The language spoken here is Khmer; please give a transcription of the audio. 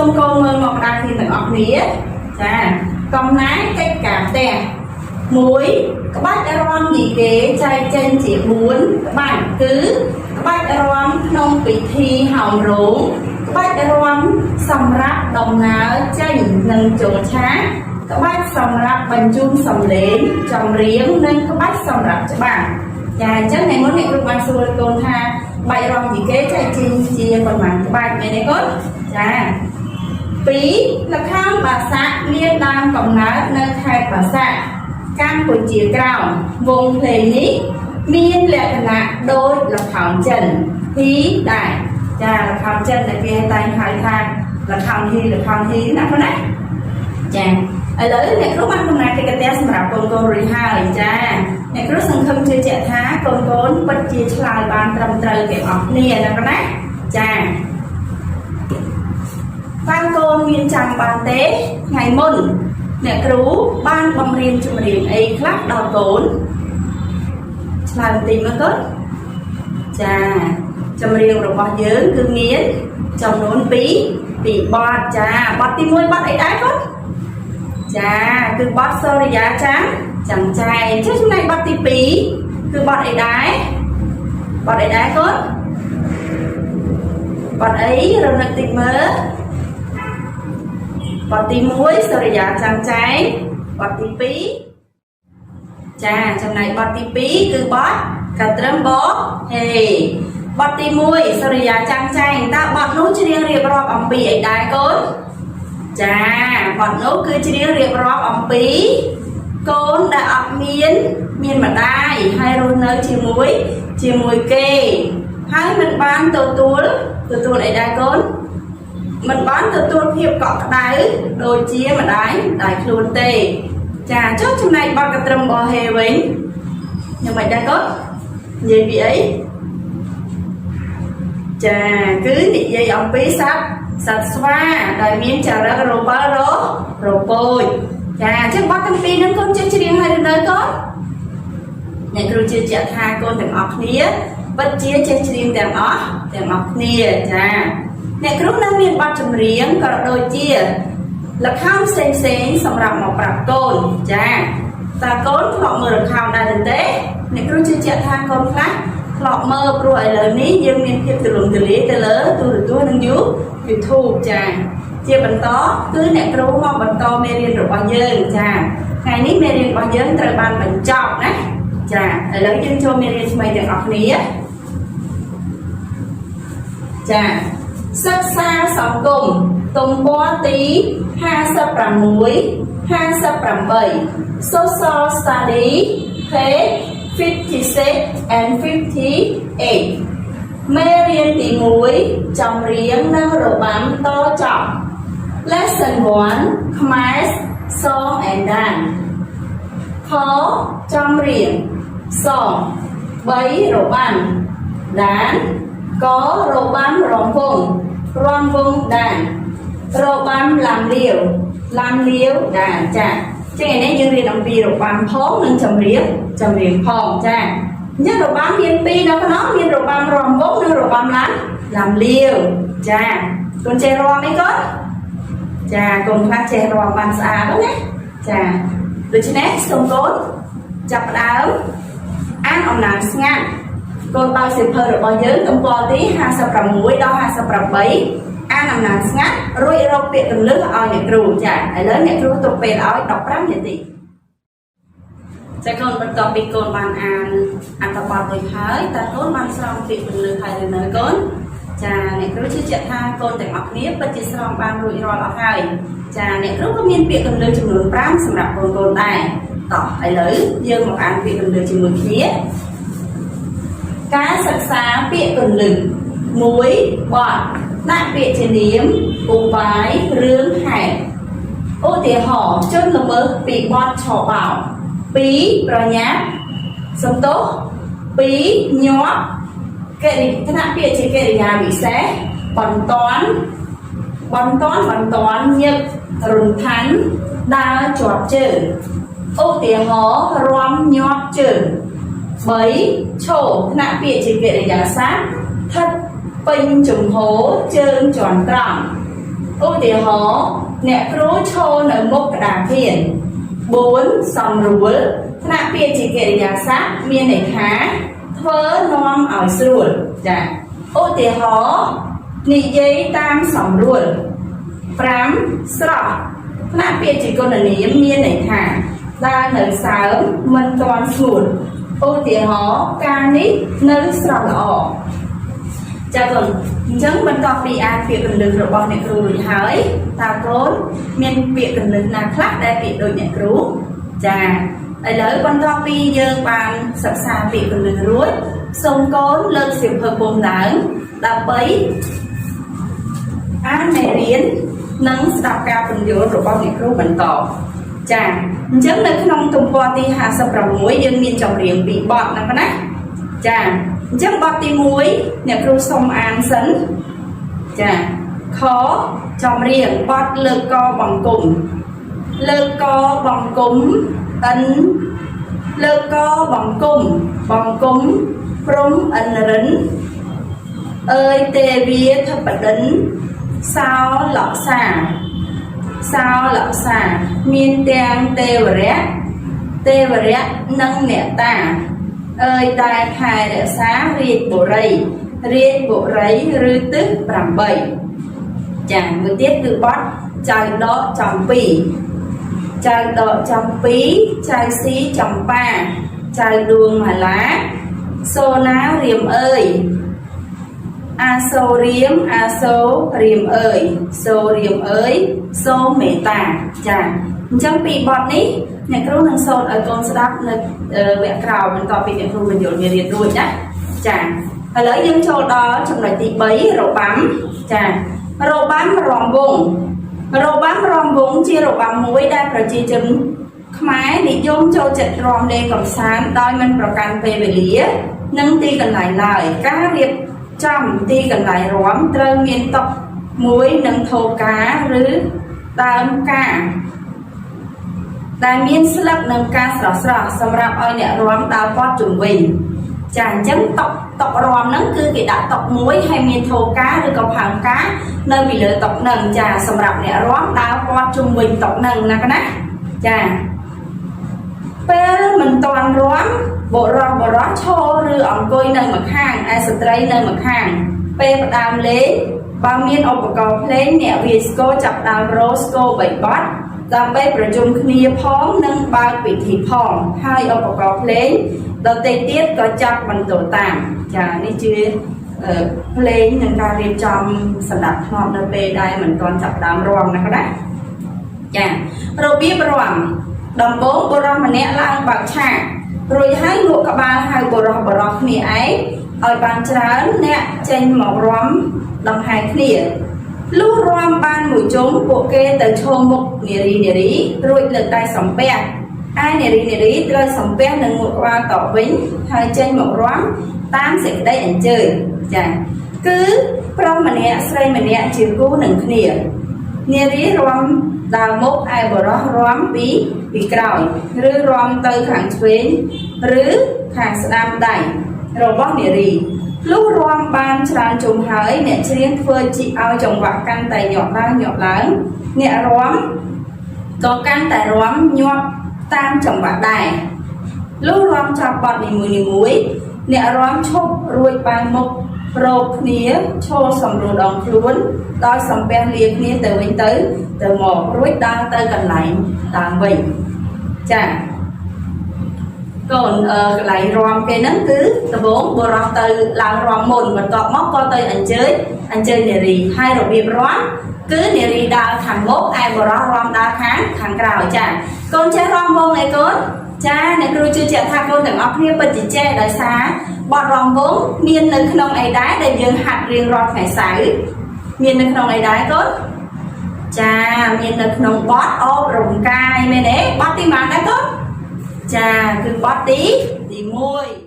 xung con mơ một đăng thì mình ọt nía cha con nái cách cả tè muối các bác đã ron gì kế chai chân chỉ muốn các bạn cứ các bác đã ron nông bị thi hỏng rốn các bác đã ron xâm rác đồng ná chanh nâng chỗ chá các bác xâm rác bánh chung xâm đến trong riêng nên các bác xâm rác cho bạn cha chắc này muốn mẹ lúc bạn xua con tha bày ron gì kế chai chân chia còn bạn các bạn này đấy con cha Pí là khám bà xã liên đam cộng ná nâng khai bà xã căn của chìa cao vùng thề ní miên lệ nạ đôi là khảo trần thí đại cha là khảo trần tại vì tay hai thang là khảo thi nè con này cha ở lấy này lúc ăn hôm nay thì cái test mà con rồi hai cha này lúc sân khâm chưa chạy thá con bất chia lại bàn trầm trời kẹp ọc nè nè con này cha Phan con nguyên chẳng bàn tế ngày môn nè cứu ban bom riêng cho mình ấy khác đào tốn làm tìm nó cất chà cho mình rồi bao giờ cứ nghiến trong nón bí bị bọt chà bọt tim môi bọt ấy đái không chà cứ bọt sơ thì giá trắng chẳng trai chứ chúng này bọt tim bí cứ bọt ấy đái không bọt ấy rồi nó tìm mơ bọt tí muối sau đây giá trắng cháy bọt tí pí chà trong này bọt tí pí cứ bọt cả trâm bó hey bọt tí muối sau đây giá trắng cháy ta bọt nấu chứ riêng riêng rộp ổng pí ấy đáy côn chà bọt nấu cứ chứ riêng riêng rộp ổng pí côn đã ọc miên mà đai hai rôn nấu chia muối kê hai mình bán tàu tuôn ấy đáy côn mình bán từ tuôn hiệp cọ đáy đôi chia mà đáy luôn tê chà chốt trong này bao cái trầm bò hề với nhưng mà đã có gì bị ấy chà cứ bị dây ông bí sạch xoa đại miếng chà ra rồi bá rồi bôi chà chắc bắt tâm pi nó con chơi riêng hai đứa có nhà cứ chơi chặt hai con thằng ọc nía bất chia chơi riêng thằng ọc nía chà nè lúcนั้นមានបទចម្រៀងក៏ដូចជាលក្ខខណ្ឌផ្សេងៗសម្រាប់មកប្រាប់កូនចាតើកូនធ្លាប់មើលលក្ខខណ្ឌដែរទេអ្នកគ្រូជឿជាក់ថាកូនខ្លះធ្លាប់មើលព្រោះឥឡូវនេះយើងមានភាពទូលំទូលាយទៅលើទូរទស្សន៍និង YouTube ចាជាបន្តគឺអ្នកគ្រូមកបន្តមេរៀនរបស់យើងចាថ្ងៃនេះមេរៀនរបស់យើងត្រូវបានបញ្ចប់ណាចាឥឡូវយើងចូលមេរៀនថ្មីទាំងអស់គ្នាចា sắc xa sóng cùng tùng bó tí 56 social study page 56 and 58 mê riêng tí muối trong riêng nâng rổ bám to trọng lesson 1 Khmer song and dance khó trong riêng song bấy rổ bám đán có rô bám rong vùng đàn rô bám làm liều đàn cha chứ ngày nay dương riêng đồng bì rô bám phóng nên chầm riêng phong cha nhất rô bám miên pi đâu có nói miên rô bám rong vùng nên rô bám làm liều cha con chè rong mấy con cha con phát chè rong bàn xa đó nhé cha được chứ nét xong cốt chập áo ăn ông làm ngang con bao xịp hơi rồi bao nhiêu tôm bò tí 26 đó 27 ăn nằm nằm ngắt rồi rau biệt từng lứa ở nhà cừu chả để lớn nhà cừu tục về ở đọc lắm vậy thì sẽ còn bắt đầu bị con bàn ăn tập bò rồi hái ta tốt mang xong việc từng lứa hai lần nữa con chả nhà cừu chưa chạy tha con tại học nếp và chỉ xong ban rồi ở hai chả nhà cừu có miên biệt từng lứa chừng lứa pram sầm rạp con tài tỏ để lớn dương một ăn biệt từng lứa chừng lứa khía cá sặc xá bịa tuần lửng muối bọt đạn bịa trên điếm củ vái rướng hải ô tỉa hỏ chốt lấm ớt bị bọt trò bảo pí rồi nháp sống tốt pí nhót kệ thì đạn bịa trên kệ nhà bị xé bòn toán nhật rừng thánh đa chọt chữ ô tỉa hó rom nhót chữ bấy chỗ nạ bịa chỉ kệ để giả sát thất pênh trùng hố trơn tròn tròn ưu tỉ hó nẹ cú chô nở mốc đà phiền 4. សំរួល ថ្នាក់ពាក្យជាកិរិយាសព្ទ មានន័យថា ធ្វើនាំឲ្យស្រួល ចា ឧទាហរណ៍ និយាយតាមសម្រួល 5. ស្រស់ ថ្នាក់ពាក្យជាគុណនាម មានន័យថា ដើរនៅសើម មិនទាន់ស្ងួត ឧទាហរណ៍ ការនេះនៅស្រស់ល្អ ចាកូន អញ្ចឹងបន្តពីអានពាក្យគន្លឹះរបស់អ្នកគ្រូរួចហើយ តើកូនមានពាក្យគន្លឹះណាខ្លះដែលពាក្យដូចអ្នកគ្រូ ចាឥឡូវបន្តពីយើងបានសិក្សាពាក្យគន្លឹះរួចសូមកូនលើកសៀវភៅពុំឡើងដើម្បីអានមេរៀននិងស្ដាប់ការពន្យល់របស់អ្នកគ្រូបន្តចាអញ្ចឹងនៅក្នុងទំព័រទី 56 យើងមានចម្រៀងពីរបទណាណាចាអញ្ចឹងបទទី 1 អ្នកគ្រូសូមអានសិនចាខចម្រៀងបទលើកកបង្គំលើកកបង្គំអិនលើកកបង្គំបង្គំព្រំអិនរិនអើយទេវាធបដិនសោលក្សាសោលក្សាមានទាំងទេវរៈនិងអ្នកតាអើយតែខែរក្សារាជបុរីឬទិស 8 ចាមួយទៀតគឺបទចៅដកចំពីចៅដកចំពីចៅស៊ីចំប៉ាចៅដួងម៉ាឡាសូណារៀមអើយអាសូរៀមអើយសូរៀមអើយសូមេតាចាអញ្ចឹងពីបទនេះអ្នកគ្រូនឹងសូត្រឲ្យកូនស្ដាប់នៅវគ្គក្រោយបន្ទាប់ពីអ្នកគ្រូបញ្យល់មេរៀនរួចណាចាឥឡូវយើងចូលដល់ចំណុចទី 3 របាំចារបាំរាំវង់ជារបាំមួយដែលប្រជាជនខ្មែរនិយមចូលចិត្តរាំលេងកម្សាន្តដោយមិនប្រកាន់ពេលវេលានិងទីកន្លែងឡើយការរៀបចំទីកន្លែងរាំត្រូវមានតុមួយនិងថូការឬដើមការដែលមានស្លឹកនិងការស្រស់សម្រាប់ឲ្យអ្នករាំដើរព័ទ្ធជុំវិញចាអញ្ចឹងតុរាំហ្នឹងគឺគេដាក់តុមួយហើយមានថូការឬក៏ផើងការនៅពីលើតុហ្នឹងចាសម្រាប់អ្នករាំដើរព័ទ្ធជុំវិញតុហ្នឹងណាចាពេលមិនទាន់រាំបុរសឈរឬអង្គុយនៅម្ខាងឯស្ត្រីនៅម្ខាងពេលផ្ដើមលេងបើមានឧបករណ៍ភ្លេងអ្នកវាយស្គរចាប់ដើមរោស្គរ3 បទដើម្បីប្រជុំគ្នាផងនិងបើកពិធីផងហើយឧបករណ៍ភ្លេងដទៃទៀតក៏ចាប់បន្តតាមចានេះជាភ្លេងនិងការរៀបចំសម្រាប់ធ្នាប់នៅពេលដែលមិនទាន់ចាប់ដើមរាំណាចារបៀបរាំដំបូងបុរសម្នាក់ឡើងបើកឆាករួចហើយលក់ក្បាលហៅបុរសគ្នាឯងឲ្យបានច្រើនអ្នកចេញមករាំដង្ហែគ្នាលុះរាំបានមួយជុំពួកគេទៅឈរមុខនារីរួចលើកដៃសំពះឯនារីត្រូវសំពះនឹងមុខក្បាលតវិញហើយចេញមករាំតាមសេចក្តីអញ្ជើញចាគឺប្រុសម្នាក់ស្រីម្នាក់ជាគូនឹងគ្នានារីរាំដើរមុខឯបុរសរាំពីក្រោយឬរាំទៅខាងឆ្វេងឬខាងស្ដាំដៃរបស់នារីលុះរាំបានច្រើនជុំហើយអ្នកច្រៀងធ្វើជីឲ្យចង្វាក់កាន់តែញាប់ឡើងអ្នករាំក៏កាន់តែរាំញាប់តាមចង្វាក់ដែរលុះរាំចប់បទនីមួយអ្នករាំឈប់រួចបែរមុខរកគ្នាឈរសម្រួលដងខ្លួនដោយសំពះលាគ្នាទៅវិញទៅមករួចដើរទៅកន្លែងដើមវិញចាកូនកន្លែងរាំគេហ្នឹងគឺដំបូងបុរសទៅឡើងរាំមុនបន្ទាប់មកក៏ទៅអញ្ជើញនារីហើយរបៀបរាំគឺនារីដើរខាងមុខឯបុរសរាំដើរខាងក្រោយចាកូនចេះរាំវង់អីកូនចាអ្នកគ្រូជឿជាក់ថាកូនទាំងអស់គ្នាពិតជាចេះដោយសារបទរាំវង់មាននៅក្នុងអីដែរដែលយើងហាត់រៀងរាល់ថ្ងៃសៅរ៍មាននៅក្នុងអីដែរកូនចាមាននៅក្នុងបទអប់រំកាយមែនទេបទទីប៉ុន្មានដែរកូនចាគឺបទទី 1